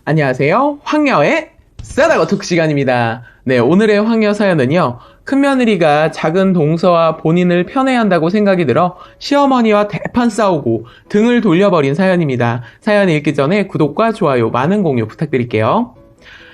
안녕하세요. 황여의 싸다고 톡 시간입니다. 네, 오늘의 황여 사연은요. 큰며느리가 작은 동서와 본인을 편애한다고 생각이 들어 시어머니와 대판 싸우고 등을 돌려버린 사연입니다. 사연 읽기 전에 구독과 좋아요, 많은 공유 부탁드릴게요.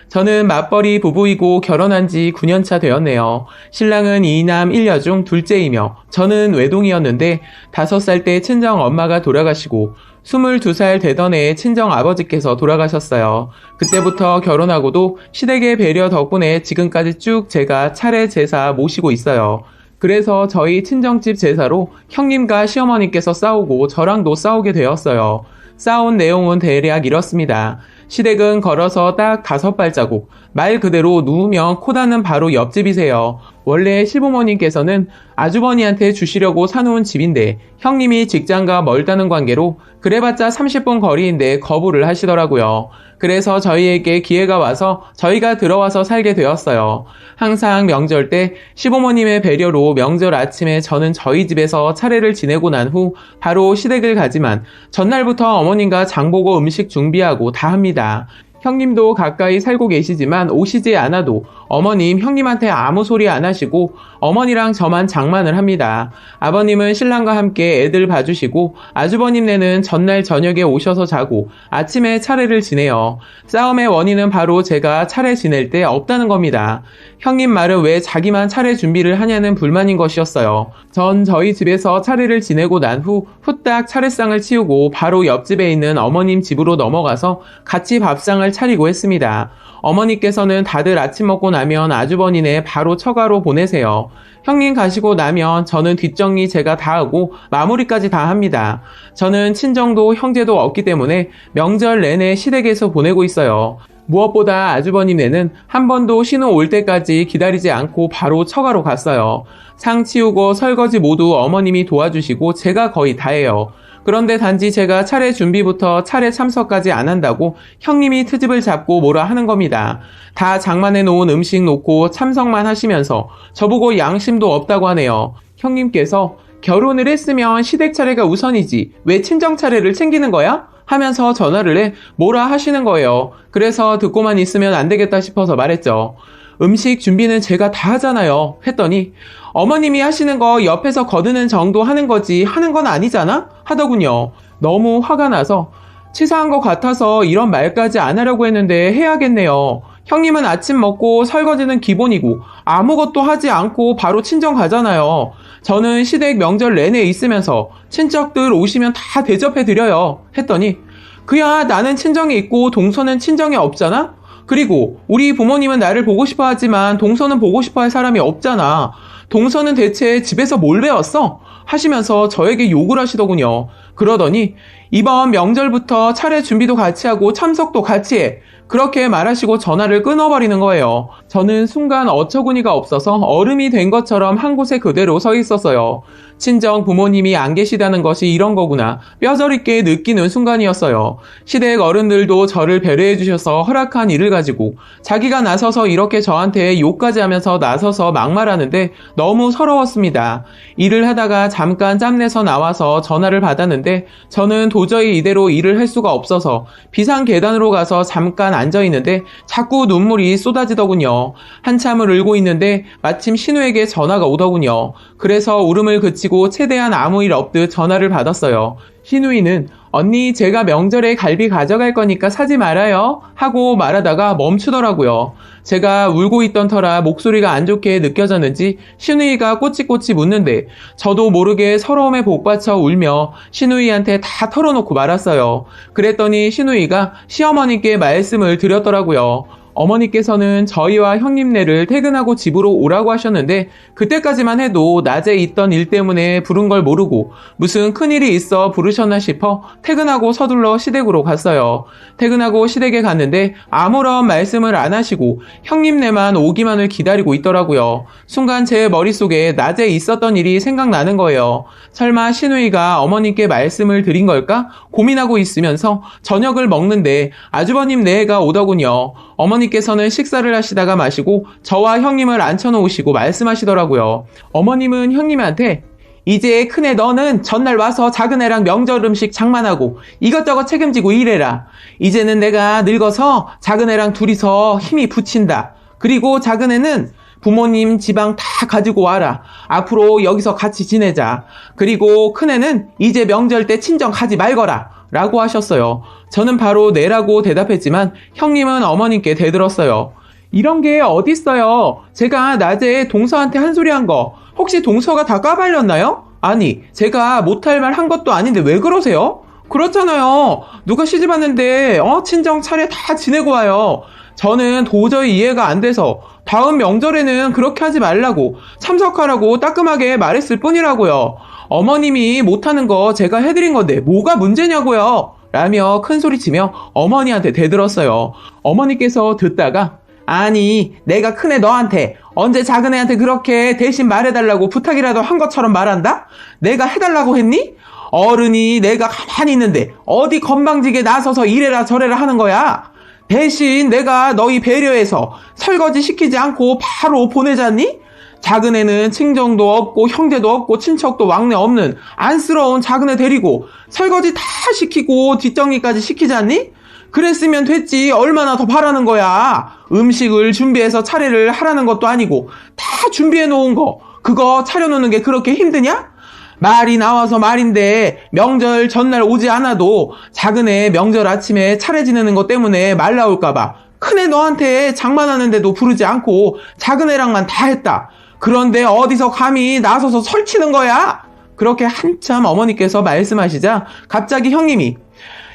저는 맞벌이 부부이고 결혼한 지 9년차 되었네요. 신랑은 2남 1녀 중 둘째이며 저는 외동이었는데 5살 때 친정 엄마가 돌아가시고 22살 되던 해에 친정 아버지께서 돌아가셨어요. 그때부터 결혼하고도 시댁의 배려 덕분에 지금까지 쭉 제가 차례 제사 모시고 있어요. 그래서 저희 친정집 제사로 형님과 시어머니께서 싸우고 저랑도 싸우게 되었어요. 싸운 내용은 대략 이렇습니다. 시댁은 걸어서 딱 5발자국, 말 그대로 누우면 코 닿는 바로 옆집이세요. 원래 시부모님께서는 아주버니한테 주시려고 사놓은 집인데 형님이 직장과 멀다는 관계로 그래봤자 30분 거리인데 거부를 하시더라고요. 그래서 저희에게 기회가 와서 저희가 들어와서 살게 되었어요. 항상 명절 때 시부모님의 배려로 명절 아침에 저는 저희 집에서 차례를 지내고 난 후 바로 시댁을 가지만 전날부터 어머님과 장보고 음식 준비하고 다 합니다. 형님도 가까이 살고 계시지만 오시지 않아도 어머님, 형님한테 아무 소리 안 하시고 어머니랑 저만 장만을 합니다. 아버님은 신랑과 함께 애들 봐주시고 아주버님네는 전날 저녁에 오셔서 자고 아침에 차례를 지내요. 싸움의 원인은 바로 제가 차례 지낼 때 없다는 겁니다. 형님 말은 왜 자기만 차례 준비를 하냐는 불만인 것이었어요. 전 저희 집에서 차례를 지내고 난 후 후딱 차례상을 치우고 바로 옆집에 있는 어머님 집으로 넘어가서 같이 밥상을 차리고 했습니다. 어머니께서는 다들 아침 먹고 나면 아주버니네 바로 처가로 보내세요. 형님 가시고 나면 저는 뒷정리 제가 다 하고 마무리까지 다 합니다. 저는 친정도 형제도 없기 때문에 명절 내내 시댁에서 보내고 있어요. 무엇보다 아주버님네는 한 번도 신호 올 때까지 기다리지 않고 바로 처가로 갔어요. 상 치우고 설거지 모두 어머님이 도와주시고 제가 거의 다 해요. 그런데 단지 제가 차례 준비부터 차례 참석까지 안 한다고 형님이 트집을 잡고 뭐라 하는 겁니다. 다 장만해 놓은 음식 놓고 참석만 하시면서 저보고 양심도 없다고 하네요. 형님께서 결혼을 했으면 시댁 차례가 우선이지 왜 친정 차례를 챙기는 거야? 하면서 전화를 해 뭐라 하시는 거예요. 그래서 듣고만 있으면 안 되겠다 싶어서 말했죠. 음식 준비는 제가 다 하잖아요. 했더니 어머님이 하시는 거 옆에서 거드는 정도 하는 거지 하는 건 아니잖아? 하더군요. 너무 화가 나서 치사한 것 같아서 이런 말까지 안 하려고 했는데 해야겠네요. 형님은 아침 먹고 설거지는 기본이고 아무것도 하지 않고 바로 친정 가잖아요. 저는 시댁 명절 내내 있으면서 친척들 오시면 다 대접해드려요. 했더니 그야 나는 친정에 있고 동서는 친정에 없잖아? 그리고 우리 부모님은 나를 보고 싶어 하지만 동서는 보고 싶어 할 사람이 없잖아. 동서는 대체 집에서 뭘 배웠어? 하시면서 저에게 욕을 하시더군요. 그러더니 이번 명절부터 차례 준비도 같이 하고 참석도 같이 해. 그렇게 말하시고 전화를 끊어버리는 거예요. 저는 순간 어처구니가 없어서 얼음이 된 것처럼 한 곳에 그대로 서 있었어요. 친정 부모님이 안 계시다는 것이 이런 거구나 뼈저리게 느끼는 순간이었어요. 시댁 어른들도 저를 배려해 주셔서 허락한 일을 가지고 자기가 나서서 이렇게 저한테 욕까지 하면서 나서서 막말하는데 너무 서러웠습니다. 일을 하다가 잠깐 짬내서 나와서 전화를 받았는데 저는 도저히 이대로 일을 할 수가 없어서 비상 계단으로 가서 잠깐 앉아있는데 자꾸 눈물이 쏟아지더군요. 한참을 울고 있는데 마침 신우에게 전화가 오더군요. 그래서 울음을 그치고 최대한 아무 일 없듯 전화를 받았어요. 신우이는 언니 제가 명절에 갈비 가져갈 거니까 사지 말아요 하고 말하다가 멈추더라고요. 제가 울고 있던 터라 목소리가 안 좋게 느껴졌는지 신우이가 꼬치꼬치 묻는데 저도 모르게 서러움에 복받쳐 울며 신우이한테 다 털어놓고 말았어요. 그랬더니 신우이가 시어머니께 말씀을 드렸더라고요. 어머니께서는 저희와 형님네를 퇴근하고 집으로 오라고 하셨는데 그때까지만 해도 낮에 있던 일 때문에 부른 걸 모르고 무슨 큰일이 있어 부르셨나 싶어 퇴근하고 서둘러 시댁으로 갔어요. 퇴근하고 시댁에 갔는데 아무런 말씀을 안 하시고 형님네만 오기만을 기다리고 있더라고요. 순간 제 머릿속에 낮에 있었던 일이 생각나는 거예요. 설마 신우이가 어머님께 말씀을 드린 걸까? 고민하고 있으면서 저녁을 먹는데 아주버님 내가 오더군요. 어머니께서는 식사를 하시다가 마시고 저와 형님을 앉혀놓으시고 말씀하시더라고요. 어머님은 형님한테 이제 큰애 너는 전날 와서 작은애랑 명절 음식 장만하고 이것저것 책임지고 일해라. 이제는 내가 늙어서 작은애랑 둘이서 힘이 붙인다. 그리고 작은애는 부모님 지방 다 가지고 와라. 앞으로 여기서 같이 지내자. 그리고 큰애는 이제 명절 때 친정 가지 말거라. 라고 하셨어요. 저는 바로 네라고 대답했지만 형님은 어머님께 대들었어요. 이런 게 어딨어요. 제가 낮에 동서한테 한 소리 한 거 혹시 동서가 다 까발렸나요? 아니, 제가 못할 말 한 것도 아닌데 왜 그러세요? 그렇잖아요. 누가 시집 왔는데 친정 차례 다 지내고 와요. 저는 도저히 이해가 안 돼서 다음 명절에는 그렇게 하지 말라고 참석하라고 따끔하게 말했을 뿐이라고요. 어머님이 못하는 거 제가 해드린 건데 뭐가 문제냐고요. 라며 큰 소리치며 어머니한테 대들었어요. 어머니께서 듣다가 아니 내가 큰애 너한테 언제 작은애한테 그렇게 대신 말해달라고 부탁이라도 한 것처럼 말한다? 내가 해달라고 했니? 어른이 내가 가만히 있는데 어디 건방지게 나서서 이래라 저래라 하는 거야? 대신 내가 너희 배려해서 설거지 시키지 않고 바로 보내자니? 작은애는 친정도 없고 형제도 없고 친척도 왕래 없는 안쓰러운 작은애 데리고 설거지 다 시키고 뒷정리까지 시키지 않니? 그랬으면 됐지 얼마나 더 바라는 거야. 음식을 준비해서 차례를 하라는 것도 아니고 다 준비해 놓은 거 그거 차려놓는 게 그렇게 힘드냐? 말이 나와서 말인데 명절 전날 오지 않아도 작은애 명절 아침에 차례 지내는 것 때문에 말 나올까봐 큰애 너한테 장만하는데도 부르지 않고 작은애랑만 다 했다. 그런데 어디서 감히 나서서 설치는 거야? 그렇게 한참 어머니께서 말씀하시자 갑자기 형님이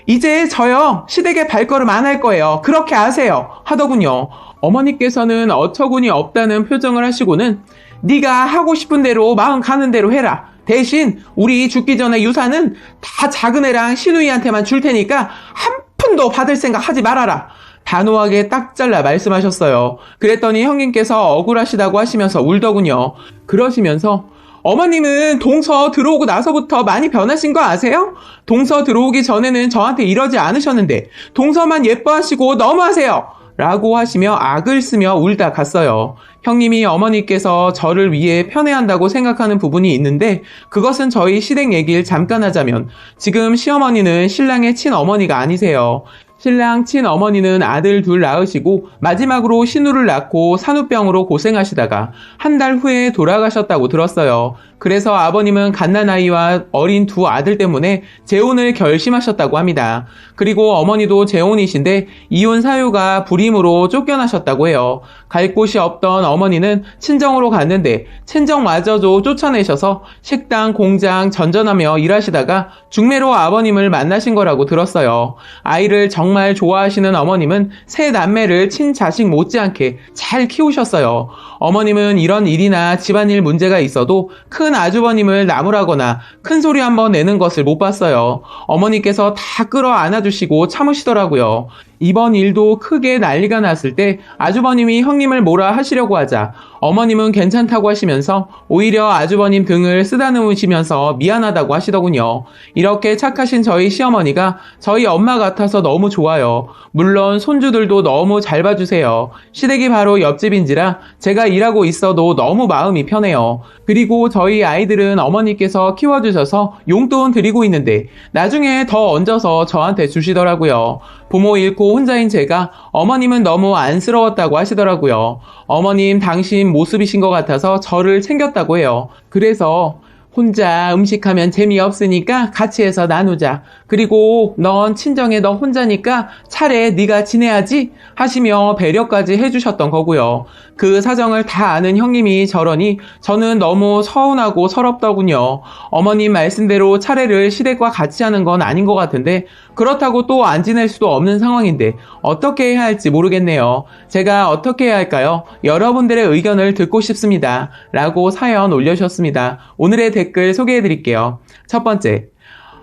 이제 저요 시댁에 발걸음 안 할 거예요. 그렇게 아세요 하더군요. 어머니께서는 어처구니 없다는 표정을 하시고는 네가 하고 싶은 대로 마음 가는 대로 해라. 대신 우리 죽기 전에 유산은 다 작은애랑 시누이한테만 줄 테니까 한 푼도 받을 생각 하지 말아라. 단호하게 딱 잘라 말씀하셨어요. 그랬더니 형님께서 억울하시다고 하시면서 울더군요. 그러시면서 어머님은 동서 들어오고 나서부터 많이 변하신 거 아세요? 동서 들어오기 전에는 저한테 이러지 않으셨는데 동서만 예뻐하시고 너무하세요. 라고 하시며 악을 쓰며 울다 갔어요. 형님이 어머니께서 저를 위해 편애한다고 생각하는 부분이 있는데 그것은 저희 시댁 얘기를 잠깐 하자면 지금 시어머니는 신랑의 친어머니가 아니세요. 신랑 친어머니는 아들 둘 낳으시고 마지막으로 신우를 낳고 산후병으로 고생하시다가 한 달 후에 돌아가셨다고 들었어요. 그래서 아버님은 갓난아이와 어린 두 아들 때문에 재혼을 결심하셨다고 합니다. 그리고 어머니도 재혼이신데 이혼 사유가 불임으로 쫓겨나셨다고 해요. 갈 곳이 없던 어머니는 친정으로 갔는데 친정마저도 쫓아내셔서 식당, 공장 전전하며 일하시다가 중매로 아버님을 만나신 거라고 들었어요. 아이를 정말 좋아하시는 어머님은 세 남매를 친자식 못지않게 잘 키우셨어요. 어머님은 이런 일이나 집안일 문제가 있어도 큰 아주버님을 나무라거나 큰 소리 한번 내는 것을 못 봤어요. 어머니께서 다 끌어 안아주시고 참으시더라고요. 이번 일도 크게 난리가 났을 때 아주버님이 형님을 뭐라 하시려고 하자 어머님은 괜찮다고 하시면서 오히려 아주버님 등을 쓰다듬으시면서 미안하다고 하시더군요. 이렇게 착하신 저희 시어머니가 저희 엄마 같아서 너무 좋아요. 물론 손주들도 너무 잘 봐주세요. 시댁이 바로 옆집인지라 제가 일하고 있어도 너무 마음이 편해요. 그리고 저희 아이들은 어머니께서 키워주셔서 용돈 드리고 있는데 나중에 더 얹어서 저한테 주시더라고요. 부모 잃고 혼자인 제가 어머님은 너무 안쓰러웠다고 하시더라고요. 어머님 당신 모습이신 것 같아서 저를 챙겼다고 해요. 그래서 혼자 음식하면 재미없으니까 같이 해서 나누자. 그리고 넌 친정에 너 혼자니까 차례 네가 지내야지 하시며 배려까지 해주셨던 거고요. 그 사정을 다 아는 형님이 저러니 저는 너무 서운하고 서럽더군요. 어머님 말씀대로 차례를 시댁과 같이 하는 건 아닌 것 같은데 그렇다고 또 안 지낼 수도 없는 상황인데 어떻게 해야 할지 모르겠네요. 제가 어떻게 해야 할까요? 여러분들의 의견을 듣고 싶습니다. 라고 사연 올려주셨습니다. 오늘의 댓글 소개해드릴게요. 첫 번째,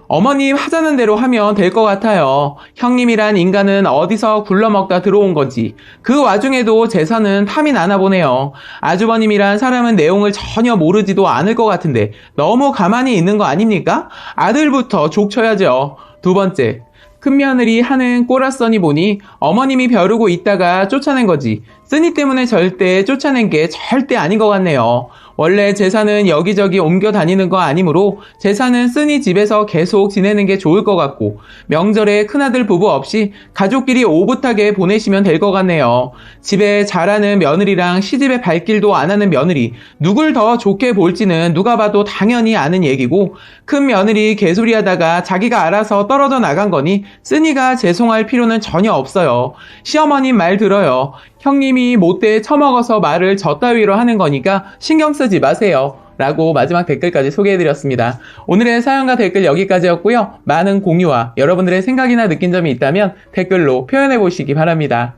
어머님 하자는 대로 하면 될 것 같아요. 형님이란 인간은 어디서 굴러먹다 들어온 건지 그 와중에도 재산은 탐이 나나 보네요. 아주버님이란 사람은 내용을 전혀 모르지도 않을 것 같은데 너무 가만히 있는 거 아닙니까? 아들부터 족쳐야죠. 두 번째, 큰며느리 하는 꼬라써니 보니 어머님이 벼르고 있다가 쫓아낸 거지 쓰니 때문에 절대 쫓아낸 게 절대 아닌 것 같네요. 원래 제사는 여기저기 옮겨 다니는 거 아니므로 제사는 쓰니 집에서 계속 지내는 게 좋을 것 같고 명절에 큰아들 부부 없이 가족끼리 오붓하게 보내시면 될 것 같네요. 집에 잘하는 며느리랑 시집에 발길도 안 하는 며느리 누굴 더 좋게 볼지는 누가 봐도 당연히 아는 얘기고 큰 며느리 개소리하다가 자기가 알아서 떨어져 나간 거니 쓰니가 죄송할 필요는 전혀 없어요. 시어머님 말 들어요. 형님이 못돼 처먹어서 말을 저 따위로 하는 거니까 신경 쓰지 마세요. 라고 마지막 댓글까지 소개해드렸습니다. 오늘의 사연과 댓글 여기까지였고요. 많은 공유와 여러분들의 생각이나 느낀 점이 있다면 댓글로 표현해보시기 바랍니다.